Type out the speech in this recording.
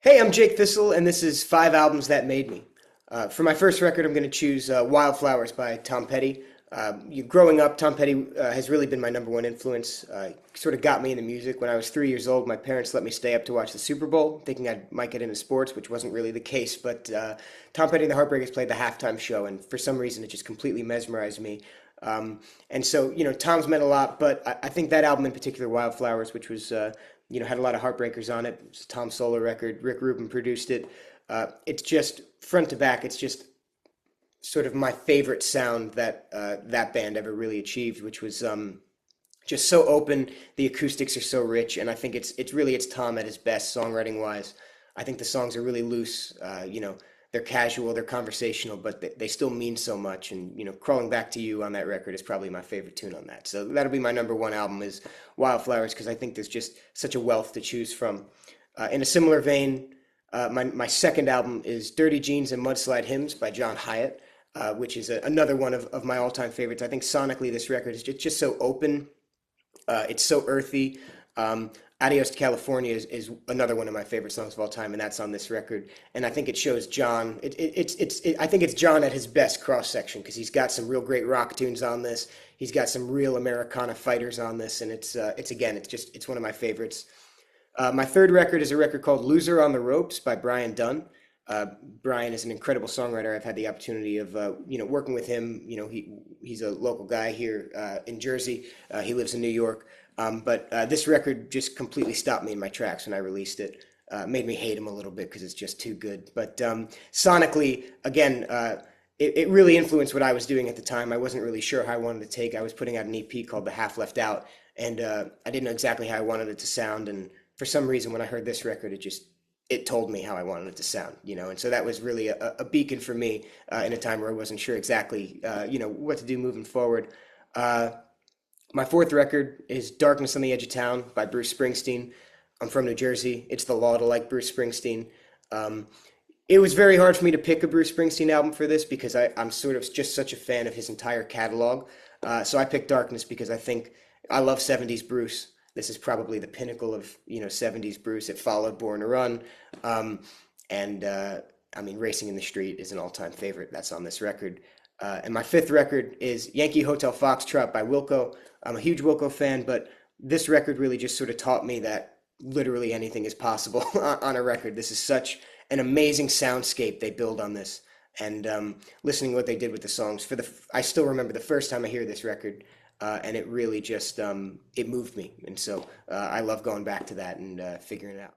Hey, I'm Jake Thistle, and this is Five Albums That Made Me. For my first record, I'm going to choose Wildflowers by Tom Petty. Growing up, Tom Petty has really been my number one influence. Sort of got me into music. When I was 3 years old, my parents let me stay up to watch the Super Bowl, thinking I might get into sports, which wasn't really the case. But Tom Petty and the Heartbreakers played the halftime show, and for some reason, it just completely mesmerized me. And so, Tom's meant a lot, but I think that album in particular, Wildflowers, which was, had a lot of heartbreakers on it. It was a Tom solo record. Rick Rubin produced it. It's just front to back. It's just sort of my favorite sound that that band ever really achieved, which was just so open. The acoustics are so rich, and I think it's Tom at his best songwriting wise. I think the songs are really loose. They're casual, they're conversational, but they still mean so much. And crawling back to you on that record is probably my favorite tune on that. So that'll be my number one album is Wildflowers because I think there's just such a wealth to choose from. In a similar vein, my second album is Dirty Jeans and Mudslide Hymns by John Hiatt, which is another one of my all-time favorites. I think sonically this record is just so open. It's so earthy. Adios to California is another one of my favorite songs of all time, and that's on this record. And I think it shows John. I think it's John at his best cross section because he's got some real great rock tunes on this. He's got some real Americana fighters on this, and it's one of my favorites. My third record is a record called "Loser on the Ropes" by Brian Dunn. Brian is an incredible songwriter. I've had the opportunity of working with him. He's a local guy here in Jersey. He lives in New York. But this record just completely stopped me in my tracks when I released it. Made me hate him a little bit because it's just too good. But sonically, again, it really influenced what I was doing at the time. I wasn't really sure how I wanted to take. I was putting out an EP called The Half Left Out, and I didn't know exactly how I wanted it to sound. And for some reason, when I heard this record, it told me how I wanted it to sound, And so that was really a beacon for me in a time where I wasn't sure exactly, what to do moving forward. My fourth record is Darkness on the Edge of Town by Bruce Springsteen. I'm from New Jersey. It's the law to like Bruce Springsteen. It was very hard for me to pick a Bruce Springsteen album for this because I'm sort of just such a fan of his entire catalog. So I picked Darkness because I think I love 70s Bruce. This is probably the pinnacle of 70s Bruce. It followed Born to Run, Racing in the Street is an all-time favorite. That's on this record. And my fifth record is Yankee Hotel Foxtrot by Wilco. I'm a huge Wilco fan, but this record really just sort of taught me that literally anything is possible on a record. This is such an amazing soundscape they build on this. And listening to what they did with the songs, I still remember the first time I hear this record, and it really just it moved me. And so I love going back to that and figuring it out.